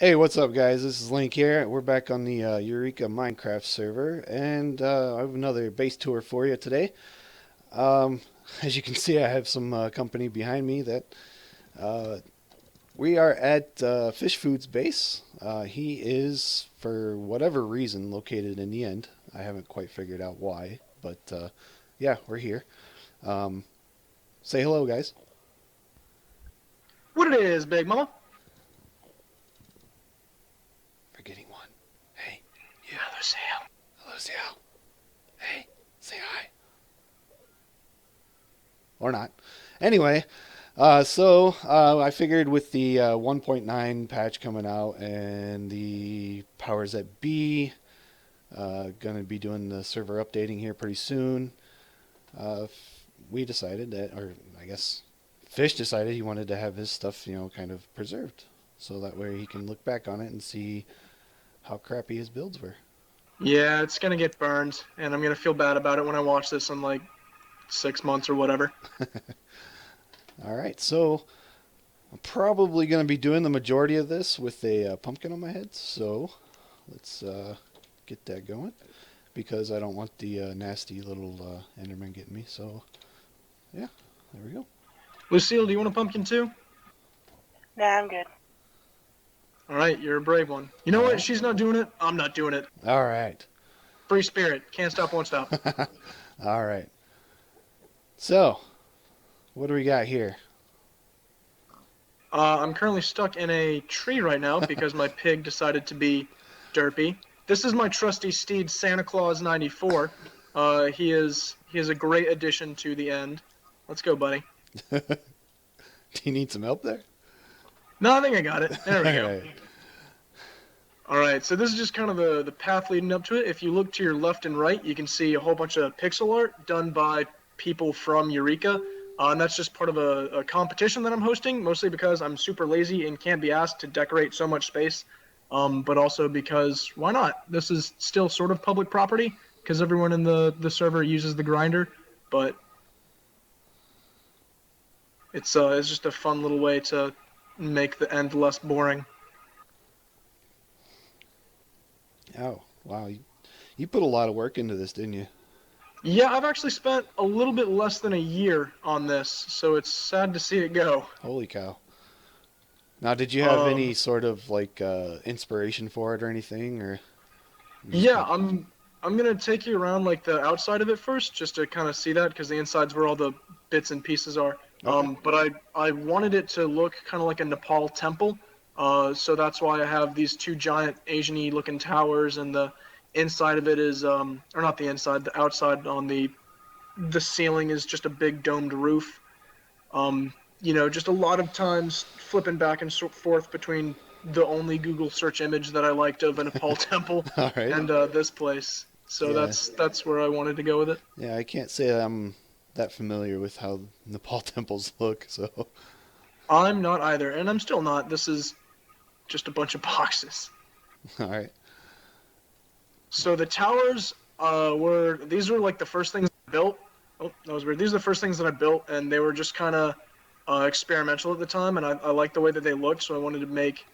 Hey, what's up, guys? This is Link here. We're back on the Eureka Minecraft server, and I have another base tour for you today. Um, as you can see, I have some company behind me that uh, we are at FishFood's base. He is, for whatever reason, located in the end. I haven't quite figured out why, but yeah, we're here. Um, say hello, guys. What it is, Big Mama? Forgetting one. Hey, you. Hello, Sam. Hello, Sal. Hey, say hi. Or not. Anyway, I figured with the 1.9 patch coming out and the powers that be going to be doing the server updating here pretty soon, we decided that, or I guess Fish decided he wanted to have his stuff, kind of preserved. So that way he can look back on it and see how crappy his builds were. Yeah, it's gonna get burned, and I'm gonna feel bad about it when I watch this in like 6 months or whatever. All right, so I'm probably going to be doing the majority of this with a pumpkin on my head. So let's get that going because I don't want the nasty little Enderman getting me. So yeah, there we go. Lucille, do you want a pumpkin too? Nah, I'm good. All right, you're a brave one. You know All what? right. She's not doing it. I'm not doing it. All right. Free spirit. Can't stop, won't stop. All right. So what do we got here? I'm currently stuck in a tree right now because my pig decided to be derpy. This is my trusty steed, Santa Claus 94. He is a great addition to the end. Let's go, buddy. Do you need some help there? No, I think I got it. There we All go. right. All right, so this is just kind of the path leading up to it. If you look to your left and right, you can see a whole bunch of pixel art done by people from Eureka. And that's just part of a competition that I'm hosting, mostly because I'm super lazy and can't be asked to decorate so much space, but also because why not? This is still sort of public property because everyone in the server uses the grinder, but it's just a fun little way to make the end less boring. Oh, wow. You put a lot of work into this, didn't you? Yeah, I've actually spent a little bit less than a year on this, so it's sad to see it go. Holy cow. Now, did you have any Um, sort of like inspiration for it or anything, or you just yeah, kind I'm gonna take you around like the outside of it first, just to kind of see that, because the inside's where all the bits and pieces are. of okay? But I wanted it to look kind of like a Nepal temple, so that's why I have these two giant Asian-y looking towers, and the inside of it is or not the inside, the outside on the ceiling is just a big domed roof. Just a lot of times flipping back and forth between the only Google search image that I liked of a Nepal temple All right. and this place. So Yeah, that's where I wanted to go with it. yeah. I can't say I'm that familiar with how Nepal temples look. So, I'm not either, and I'm still not. This is just a bunch of boxes. all right. So the towers were these were like the first things I built. Oh, that was weird. These are the first things that I built, and they were just kind of experimental at the time, and I liked the way that they looked, so I wanted to make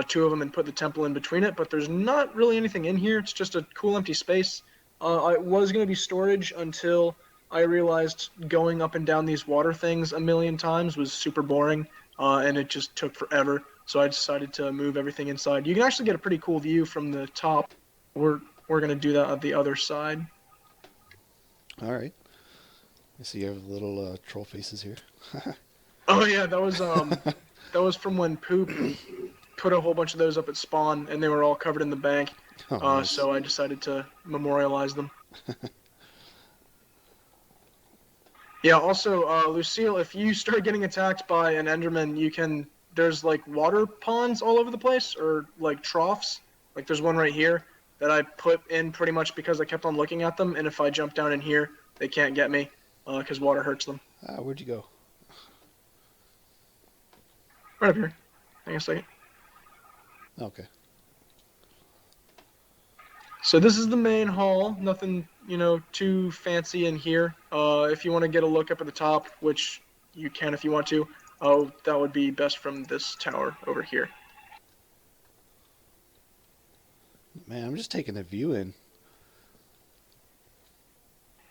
two of them and put the temple in between it. But there's not really anything in here. It's just a cool empty space. It was going to be storage until I realized going up and down these water things a million times was super boring, and it just took forever. So I decided to move everything inside. You can actually get a pretty cool view from the top. We're going to do that at the other side. All right. I see you have little troll faces here. Oh yeah, that was from when Poop put a whole bunch of those up at spawn, and they were all covered in the bank. Oh, nice. So I decided to memorialize them. Yeah. Also, Lucille, if you start getting attacked by an Enderman, you can. There's like water ponds all over the place, or like troughs. Like there's one right here that I put in pretty much because I kept on looking at them, and if I jump down in here, they can't get me because water hurts them. Where'd you go? Right up here. Hang on a second. Okay. So this is the main hall. Nothing, too fancy in here. If you want to get a look up at the top, which you can if you want to, that would be best from this tower over here. Man, I'm just taking a view in.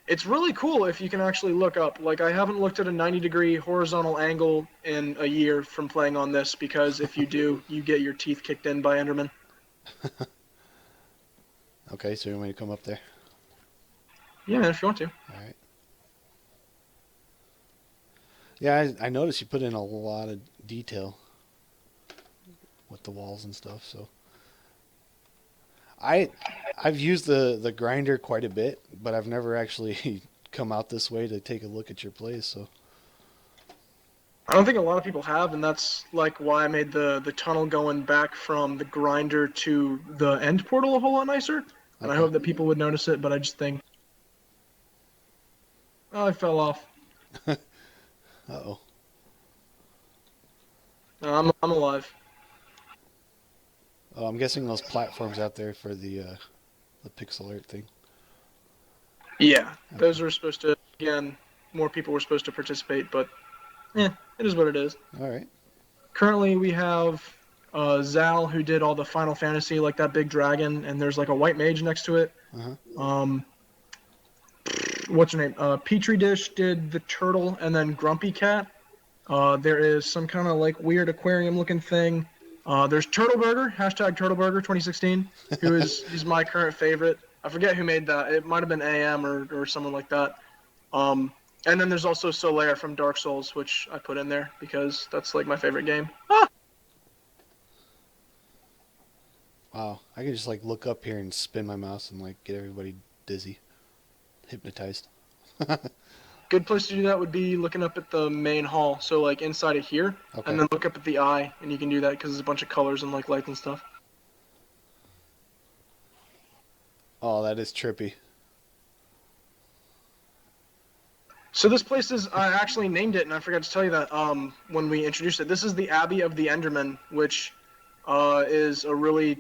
It's really cool if you can actually look up. Like, I haven't looked at a 90-degree horizontal angle in a year from playing on this, because if you do, you get your teeth kicked in by Enderman. Okay, so you want me to come up there? Yeah, man, if you want to. All right. Yeah, I noticed you put in a lot of detail with the walls and stuff. So I've used the grinder quite a bit, but I've never actually come out this way to take a look at your place. So I don't think a lot of people have, and that's like why I made the tunnel going back from the grinder to the end portal a whole lot nicer. And I okay. hope that people would notice it, but I just think, oh, I fell off. Uh-oh. No, I'm alive. Oh, I'm guessing those platforms out there for the pixel art thing. Yeah, those Okay. were supposed to, again, more people were supposed to participate, but it is what it is. All right. Currently, we have Zal, who did all the Final Fantasy, like that big dragon, and there's like a white mage next to it. Uh-huh. What's her name? Petri Dish did the turtle, and then Grumpy Cat. There is some kind of like weird aquarium looking thing. There's Turtle Burger, hashtag Turtle Burger 2016, who is my current favorite. I forget who made that. It might have been AM or someone like that. And then there's also Solaire from Dark Souls, which I put in there because that's like my favorite game. Ah! Wow. I can just like look up here and spin my mouse and like get everybody dizzy, hypnotized. Good place to do that would be looking up at the main hall. So like inside of here, Okay. and then look up at the eye, and you can do that because there's a bunch of colors and like lights and stuff. Oh, that is trippy. So this place is, I actually named it, and I forgot to tell you that when we introduced it. This is the Abbey of the Enderman, which is a really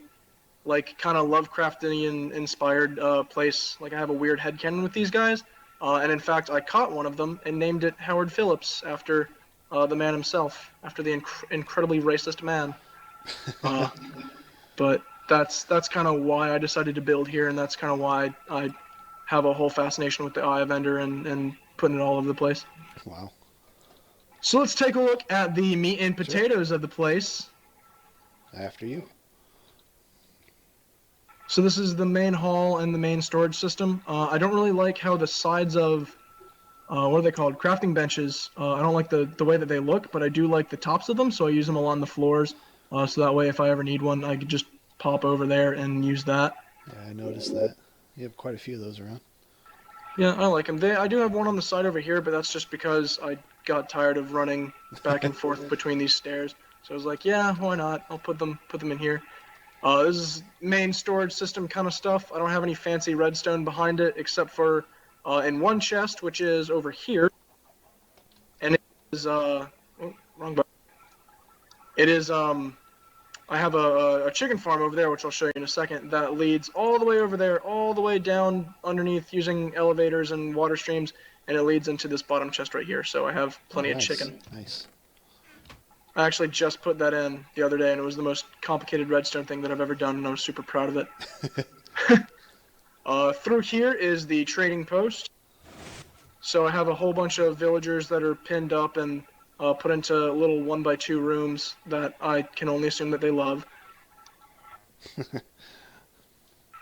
like kind of Lovecraftian inspired place. Like I have a weird headcanon with these guys, and in fact I caught one of them and named it Howard Phillips after the man himself, after the incredibly racist man. Uh, but that's kind of why I decided to build here, and that's kind of why I have a whole fascination with the Eye of Ender and putting it all over the place. Wow. So let's take a look at the meat and Sure. potatoes of the place. After you. So this is the main hall and the main storage system. I don't really like how the sides of, what are they called? Crafting benches. I don't like the way that they look, but I do like the tops of them, so I use them along the floors. So that way if I ever need one, I could just pop over there and use that. Yeah, I noticed that. You have quite a few of those around. Yeah, I like them. I do have one on the side over here, but that's just because I got tired of running back and forth between these stairs. So I was like, yeah, why not? I'll put them in here. This is main storage system kind of stuff. I don't have any fancy redstone behind it, except for in one chest, which is over here, and it is wrong button. It is I have a chicken farm over there, which I'll show you in a second, that leads all the way over there, all the way down underneath using elevators and water streams, and it leads into this bottom chest right here. So I have plenty of Nice. chicken. Nice. I actually just put that in the other day, and it was the most complicated redstone thing that I've ever done, and I was super proud of it. Through here is the trading post. So I have a whole bunch of villagers that are pinned up and put into little 1x2 rooms that I can only assume that they love.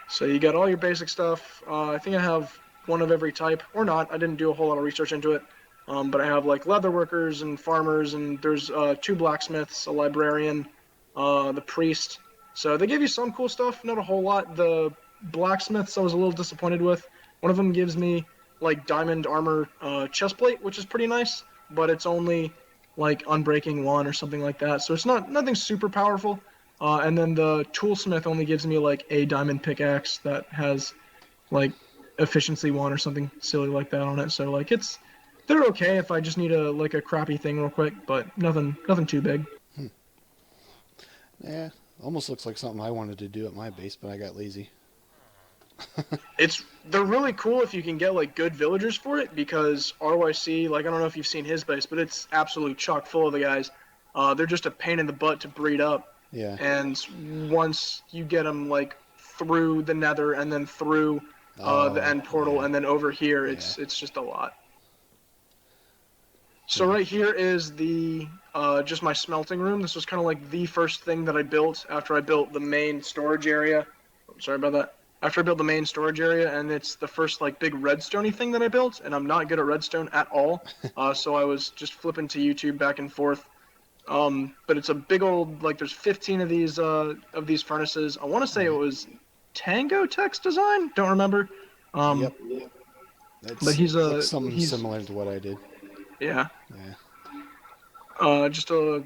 So you got all your basic stuff. I think I have one of every type, or not. I didn't do a whole lot of research into it. But I have like leather workers and farmers, and there's 2 blacksmiths, a librarian, the priest. So they give you some cool stuff, not a whole lot. The blacksmiths I was a little disappointed with. One of them gives me like diamond armor chestplate, which is pretty nice, but it's only like unbreaking 1 or something like that. So it's nothing super powerful. And then the toolsmith only gives me like a diamond pickaxe that has like efficiency 1 or something silly like that on it. So like they're okay if I just need a crappy thing real quick, but nothing too big. Yeah, almost looks like something I wanted to do at my base, but I got lazy. They're really cool if you can get like good villagers for it, because RYC, like I don't know if you've seen his base, but it's absolute chock full of the guys. They're just a pain in the butt to breed up. Yeah. And once you get them like through the Nether and then through the end portal yeah. and then over here. Yeah. It's just a lot. So Yeah. right here is the just my smelting room. This was kind of like the first thing that I built after I built the main storage area. Sorry about that. After I built the main storage area, and it's the first like big redstone-y thing that I built, and I'm not good at redstone at all. So I was just flipping to YouTube back and forth. But it's a big old like there's 15 of these furnaces. I want to say it was Tango Tech's design. Don't remember. Yep. But Looks something he's similar to what I did. yeah. Yeah. Just a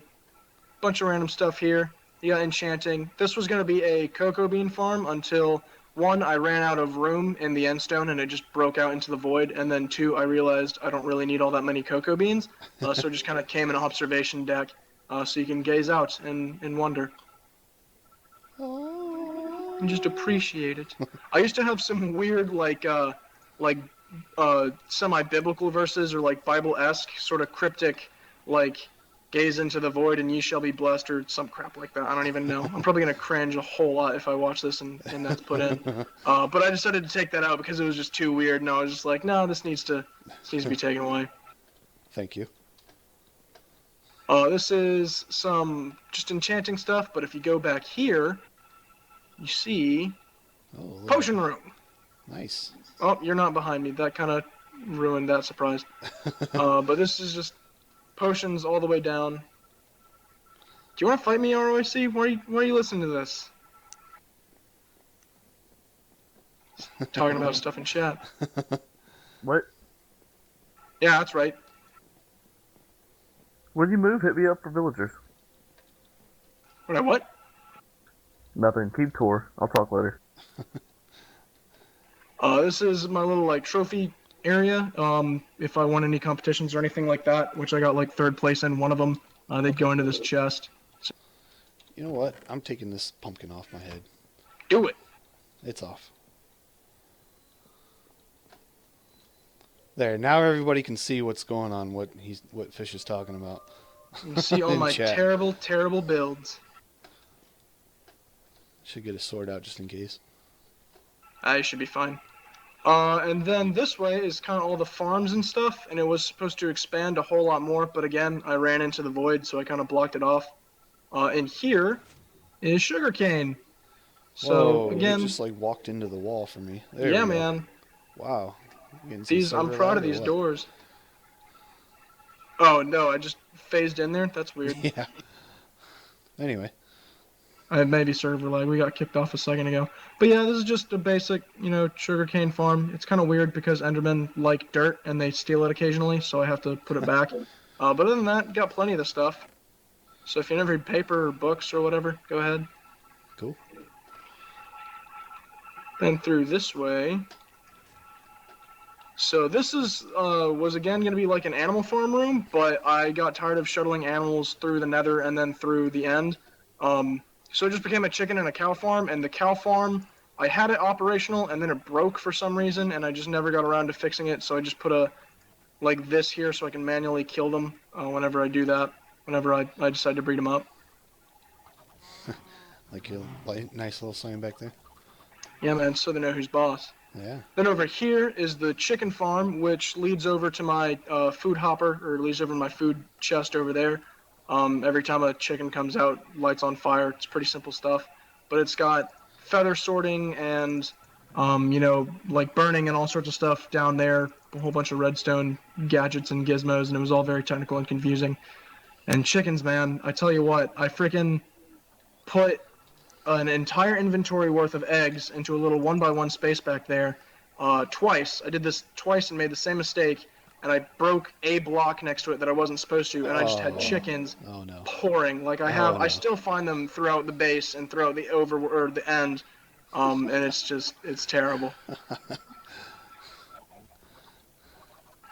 bunch of random stuff here. You got enchanting. This was going to be a cocoa bean farm until, one, I ran out of room in the end stone and it just broke out into the void. And then two, I realized I don't really need all that many cocoa beans. So it just kind of came an observation deck so you can gaze out and wonder. And just appreciate it. I used to have some weird semi-biblical verses or like Bible-esque sort of cryptic like gaze into the void and ye shall be blessed or some crap like that. I don't even know. I'm probably gonna cringe a whole lot if I watch this and that's put in. But I decided to take that out because it was just too weird and I was just like, no, this needs to be taken away. Thank you. This is some just enchanting stuff, but if you go back here, you see potion room. Nice. Oh, you're not behind me. That kind of ruined that surprise. But this is just potions all the way down. Do you want to fight me, ROIC? Why are you listening to this? Talking about stuff in chat. What? Yeah, that's right. When you move, hit me up for villagers. What? Nothing. Keep tour. I'll talk later. This is my little like trophy area. If I won any competitions or anything like that, which I got like 3rd place in one of them, they'd go into this chest. So, You know what? I'm taking this pumpkin off my head. do it. It's off. There. Now everybody can see what's going on. What Fish is talking about. You see all In my chat. terrible builds. Should get a sword out just in case. I should be fine. And then this way is kind of all the farms and stuff, and it was supposed to expand a whole lot more, but again, I ran into the void, so I kind of blocked it off. And here is sugarcane. So, Whoa, again, you just like walked into the wall for me. There yeah, we go. man. Wow. You getting some I'm server proud lag of or these what? doors. Oh, no, I just phased in there? That's weird. Yeah. Anyway. I maybe server lag. We got kicked off a second ago. But yeah, this is just a basic, sugarcane farm. It's kind of weird because Endermen like dirt and they steal it occasionally, so I have to put it back. But other than that, got plenty of the stuff. So if you never read paper or books or whatever, go ahead. Cool. Then through this way. So this was again going to be like an animal farm room, but I got tired of shuttling animals through the nether and then through the end. So it just became a chicken and a cow farm, and the cow farm, I had it operational, and then it broke for some reason, and I just never got around to fixing it, so I just put like this here so I can manually kill them whenever I do that, whenever I decide to breed them up. Like a nice little sign back there. Yeah, man, so they know who's boss. Yeah. Then over here is the chicken farm, which leads over to my food hopper, or leads over to my food chest over there. Every time a chicken comes out, lights on fire. It's pretty simple stuff. But it's got feather sorting and, like burning and all sorts of stuff down there. A whole bunch of redstone gadgets and gizmos, and it was all very technical and confusing. And chickens, man, I tell you what, I freaking put an entire inventory worth of eggs into a little 1x1 space back there twice. I did this twice and made the same mistake, and I broke a block next to it that I wasn't supposed to, and I just had chickens pouring. Like I still find them throughout the base and throughout the the end, and it's terrible.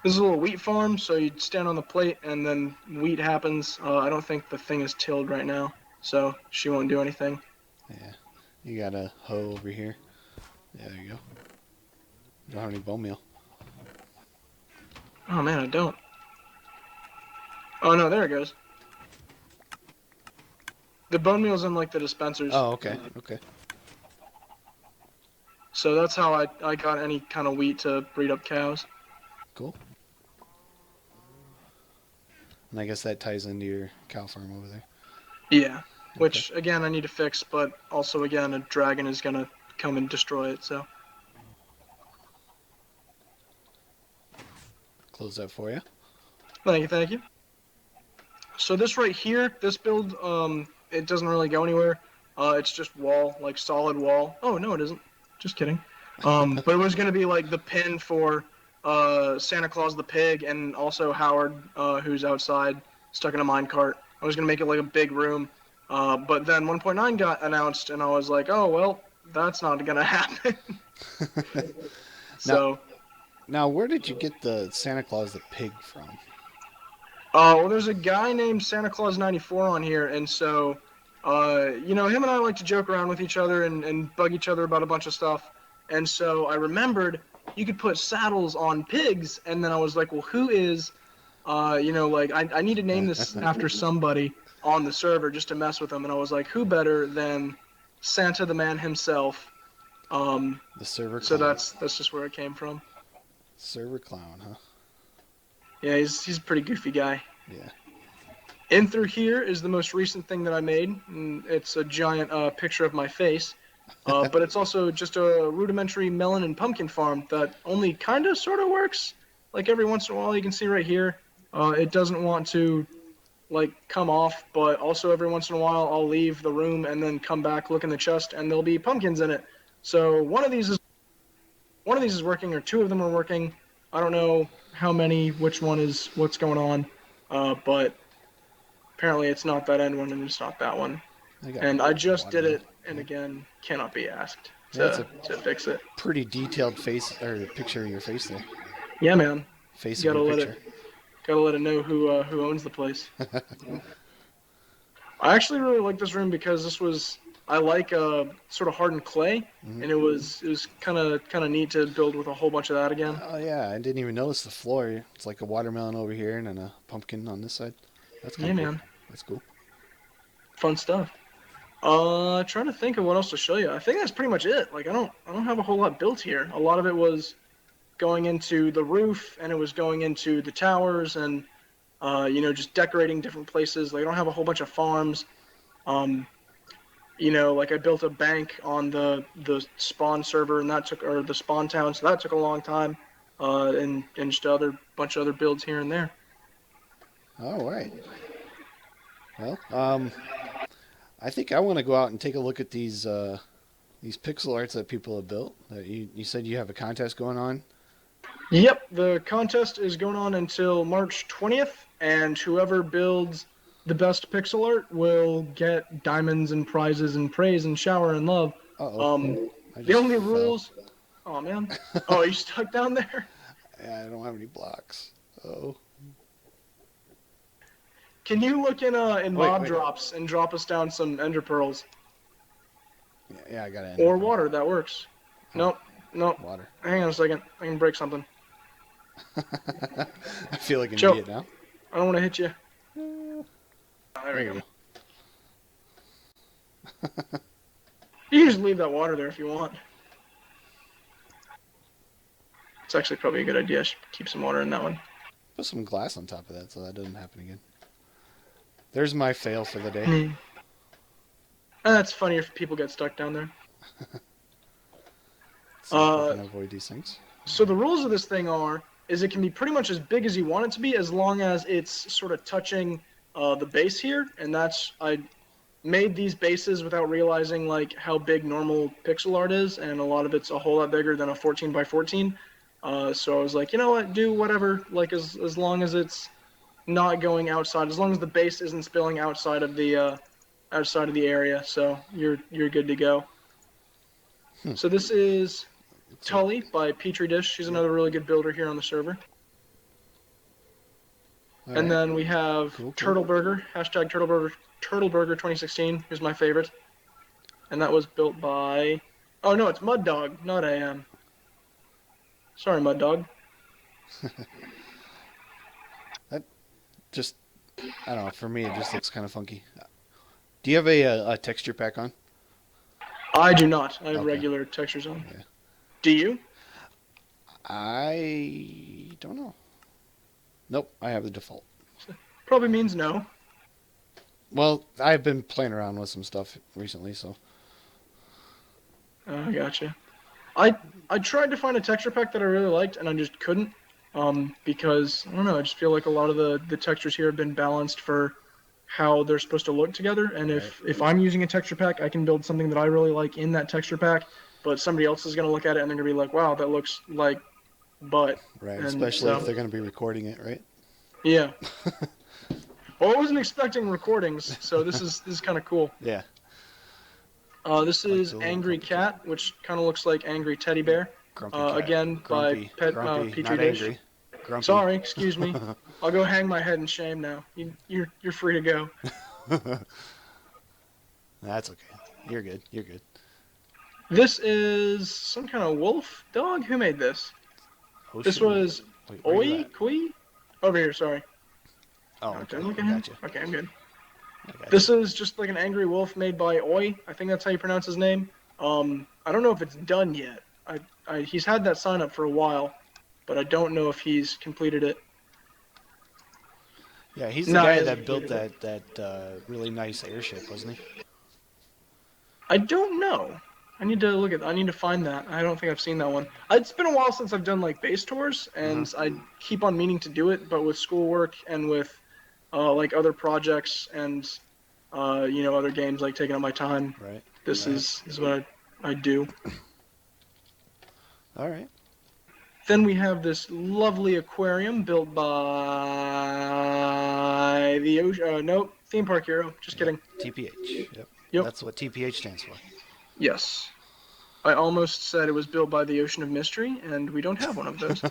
This is a little wheat farm, so you stand on the plate and then wheat happens. I don't think the thing is tilled right now, so she won't do anything. Yeah. You got a hoe over here. Yeah, there you go. You don't have any bone meal. Oh man, I don't. Oh no, there it goes. The bone meal's in like the dispensers. Oh, okay. Okay. So that's how I got any kind of wheat to breed up cows. Cool. And I guess that ties into your cow farm over there. Yeah, Okay. which again I need to fix, but also again a dragon is gonna come and destroy it. So Close that for you. thank you, thank you. So this right here, this build, it doesn't really go anywhere. It's just wall, like solid wall. Oh no, it isn't. Just kidding. But it was gonna be like the pin for Santa Claus the pig, and also Howard, who's outside stuck in a minecart. I was gonna make it like a big room, but then 1.9 got announced, and I was like, oh well, that's not gonna happen. now, So, now, where did you get the Santa Claus the pig from? well, there's a guy named Santa Claus 94 on here, and so, him and I like to joke around with each other and bug each other about a bunch of stuff. And so I remembered you could put saddles on pigs, and then I was like, well, who is, I need to name this after somebody on the server just to mess with them. And I was like, who better than Santa the man himself? The server So clown. that's just where it came from. Server clown, huh? Yeah, he's a pretty goofy guy. Yeah. In through here is the most recent thing that I made. And it's a giant picture of my face. But it's also just a rudimentary melon and pumpkin farm that only kind of sort of works. Like every once in a while, you can see right here, it doesn't want to like come off, but also every once in a while I'll leave the room and then come back, look in the chest, and there'll be pumpkins in it. So one of these is working, or two of them are working. I don't know how many, which one is what's going on, but apparently it's not that end one and it's not that one. And I just did it, and again, cannot be asked to fix it. Pretty detailed face or picture of your face there. Yeah, man. Face You of your gotta picture. let it know who owns the place. I actually really like this room because I like sort of hardened clay, and it was kind of neat to build with a whole bunch of that again. Oh yeah, I didn't even notice the floor. It's like a watermelon over here and then a pumpkin on this side. That's kind of cool. Man. That's cool. Fun stuff. Trying to think of what else to show you. I think that's pretty much it. Like I don't have a whole lot built here. A lot of it was going into the roof, and it was going into the towers, and just decorating different places. Like I don't have a whole bunch of farms. Like I built a bank on the spawn server, and or the spawn town, so that took a long time. And just a bunch of other builds here and there. All right. Well, I think I want to go out and take a look at these pixel arts that people have built. You said you have a contest going on. Yep, the contest is going on until March 20th, and whoever builds the best pixel art will get diamonds and prizes and praise and shower and love. The only rules. Oh man. Oh, are you stuck down there? Yeah, I don't have any blocks. Oh. Can you look in mob drops and drop us down some ender pearls? Yeah, I got it. Or water, that works. Nope. Water. Hang on a second. I can break something. I feel like an Joe, idiot now. I don't want to hit you. There we go. You can just leave that water there if you want. It's actually probably a good idea. I should keep some water in that one. Put some glass on top of that so that doesn't happen again. There's my fail for the day. That's funny if people get stuck down there. So we can avoid these things. So the rules of this thing is it can be pretty much as big as you want it to be, as long as it's sort of touching the base here. And I made these bases without realizing like how big normal pixel art is, and a lot of it's a whole lot bigger than a 14 by 14. So I was like, you know what, do whatever, like as long as it's not going outside, as long as the base isn't spilling outside of the area, so you're good to go. So this is Tully by Petri Dish. She's another really good builder here on the server. And then we have Turtle Burger, hashtag Turtle Burger 2016, who's my favorite. And that was built by, oh no, it's Mud Dog, not AM. Sorry, Mud Dog. That just, I don't know, for me it just looks kind of funky. Do you have a texture pack on? I do not. I have regular textures on. Yeah. Do you? I don't know. Nope, I have the default. Probably means no. Well, I've been playing around with some stuff recently, so. I gotcha. I tried to find a texture pack that I really liked, and I just couldn't. Because I don't know. I just feel like a lot of the textures here have been balanced for how they're supposed to look together. And if I'm using a texture pack, I can build something that I really like in that texture pack. But somebody else is gonna look at it and they're gonna be like, "Wow, that looks like butt." Right, And especially if so, they're going to be recording it, right? yeah. Well, I wasn't expecting recordings, so this is kind of cool. Yeah. This Like is the little Angry puppet Cat, which kind of looks like Angry Teddy Bear. Grumpy cat. Again, by Grumpy. Pet Grumpy. Petri Not Dish. angry. Grumpy. Sorry, excuse me. I'll go hang my head in shame now. You're free to go. That's okay. You're good. You're good. This is some kind of wolf dog. Who made this? This was Wait, where you Oi at? Kui. Over here. Sorry. Oh, Okay, okay. look at him. Gotcha. Okay, I'm good. I gotcha. This is just like an angry wolf made by Oi. I think that's how you pronounce his name. I don't know if it's done yet. He's had that sign up for a while, but I don't know if he's completed it. Yeah, he's the No, he guy hasn't that built completed that really nice airship, wasn't he? I don't know. I need to look at. I need to find that. I don't think I've seen that one. It's been a while since I've done like base tours, and I keep on meaning to do it, but with schoolwork and with like other projects and other games like taking up my time. Right. This Right. is what I do. All right. Then we have this lovely aquarium built by the ocean. Nope, Theme Park Hero. Just kidding. TPH. Yep. Yep. That's what TPH stands for. Yes. I almost said it was built by the Ocean of Mystery, and we don't have one of those.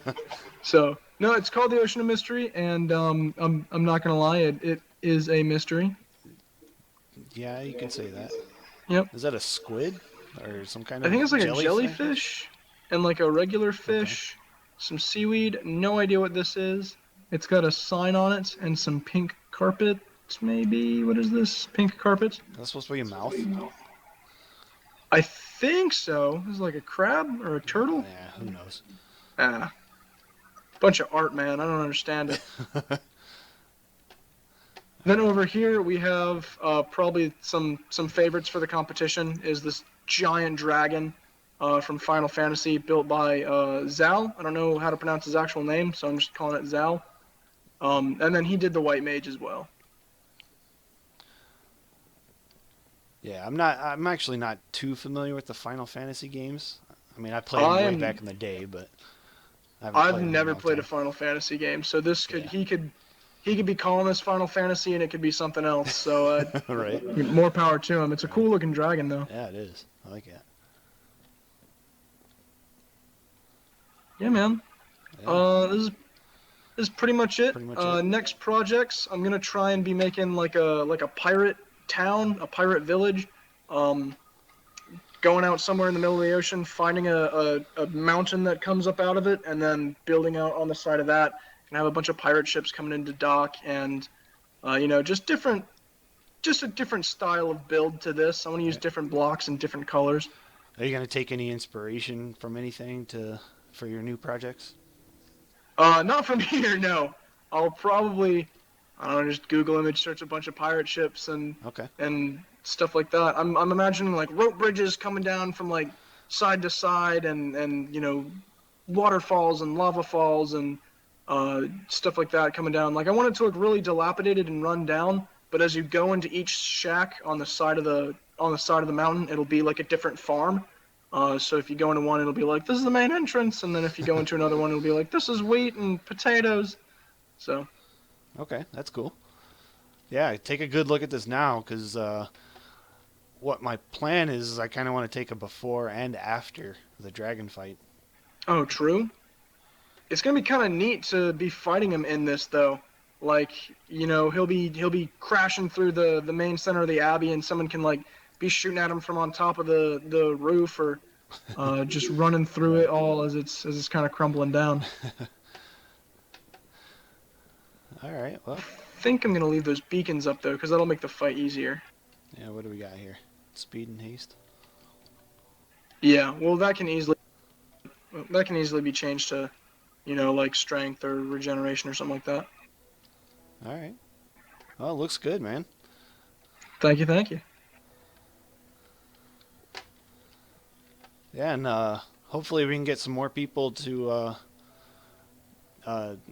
So no, it's called the Ocean of Mystery, and I'm not gonna lie, it is a mystery. Yeah, you can say that. Yep. Is that a squid or some kind of? I think it's like jellyfish? a jellyfish and like a regular fish, some seaweed. No idea what this is. It's got a sign on it and some pink carpet. Maybe what is this? Pink carpet? That's supposed to be a mouth. I think so. This is like a crab or a turtle. Yeah, who knows? Ah, bunch of art, man. I don't understand it. Then over here we have probably some favorites for the competition. Is this giant dragon from Final Fantasy built by Zal. I don't know how to pronounce his actual name, so I'm just calling it Zal. And then he did the White Mage as well. Yeah, I'm actually not too familiar with the Final Fantasy games. I mean, I played them way back in the day, but I've never played a Final Fantasy game, so this could he could be calling this Final Fantasy, and it could be something else. So right. More power to him. It's a cool looking dragon, though. Yeah, it is. I like it. Yeah, man. Yeah. This is pretty much it. Pretty much it. Next projects, I'm gonna try and be making like a pirate town, a pirate village. Going out somewhere in the middle of the ocean, finding a mountain that comes up out of it, and then building out on the side of that. And have a bunch of pirate ships coming into dock, and just a different style of build to this. I want to use different blocks and different colors. Are you gonna take any inspiration from anything for your new projects? Not from here, no. I'll probably, I don't know, just Google image search a bunch of pirate ships and stuff like that. I'm imagining like rope bridges coming down from like side to side, and waterfalls and lava falls and stuff like that coming down. Like I want it to look really dilapidated and run down, but as you go into each shack on the side of the mountain, it'll be like a different farm. So if you go into one, it'll be like, this is the main entrance, and then if you go into another one, it'll be like, this is wheat and potatoes. So. Okay, that's cool. Yeah, take a good look at this now, because what my plan is I kind of want to take a before and after the dragon fight. Oh, true. It's gonna be kind of neat to be fighting him in this, though. Like, he'll be crashing through the main center of the abbey, and someone can like be shooting at him from on top of the roof, or just running through it all as it's kind of crumbling down. All right, well. I think I'm gonna leave those beacons up though, because that'll make the fight easier. Yeah, what do we got here? Speed and haste. Yeah, well that can easily that can easily be changed to, like strength or regeneration or something like that. All right. Well, it looks good, man. Thank you, thank you. Yeah, and hopefully we can get some more people to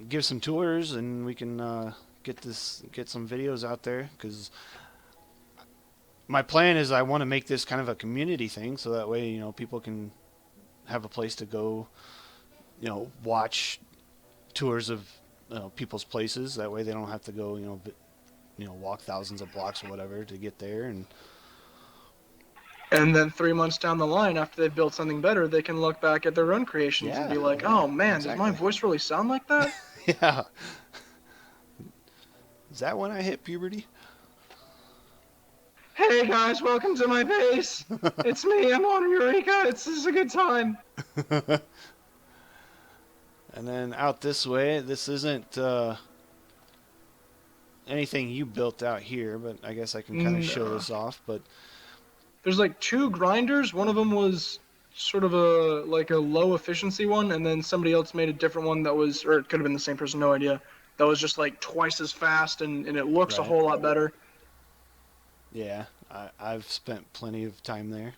give some tours, and we can get some videos out there. Because my plan is I want to make this kind of a community thing, so that way people can have a place to go, watch tours of people's places. That way they don't have to go walk thousands of blocks or whatever to get there. And then 3 months down the line, after they've built something better, they can look back at their own creations and Yeah, be like, yeah, "Oh man, exactly. does my voice really sound like that?" Yeah. Is that when I hit puberty? Hey guys, welcome to my base. It's me. I'm on Eureka. This is a good time. And then out this way, this isn't anything you built out here, but I guess I can kind of show this off. But There's like 2 grinders. One of them was sort of a low efficiency one, and then somebody else made a different one that was, or it could have been the same person, no idea. That was just like twice as fast, and it looks a Right. whole lot better. yeah, I've spent plenty of time there.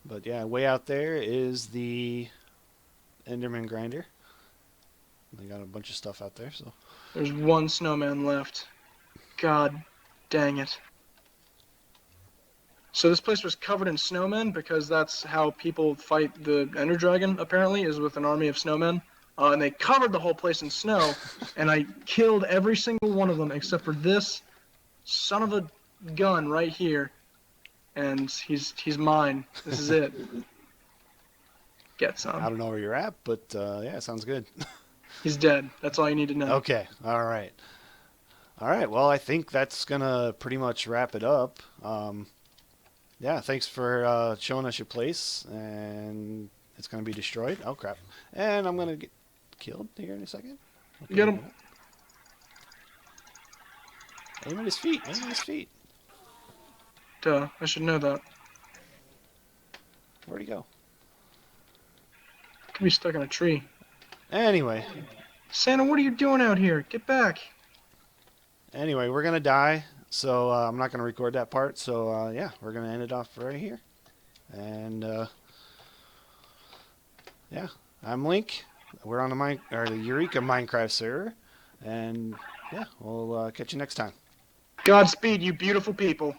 But yeah, way out there is the Enderman grinder. They got a bunch of stuff out there, so There's 1 snowman left. God dang it. So this place was covered in snowmen because that's how people fight the Ender Dragon, apparently, is with an army of snowmen. And they covered the whole place in snow, and I killed every single one of them except for this son of a gun right here. And he's mine. This is it. Get I some. don't know where you're at, but yeah, sounds good. He's dead. That's all you need to know. Okay, all right. All right, well, I think that's going to pretty much wrap it up. Yeah, thanks for showing us your place, and it's going to be destroyed. Oh, crap. And I'm going to get killed here in a second. Okay, Get him. Aim at his feet, aim at his feet. Duh. I should know that. Where'd he go? Could be stuck in a tree. Anyway, Santa, what are you doing out here? Get back. we're going to die, so I'm not going to record that part. So, yeah, we're going to end it off right here. And, yeah, I'm Link. We're on the Eureka Minecraft server. And, yeah, we'll catch you next time. Godspeed, you beautiful people.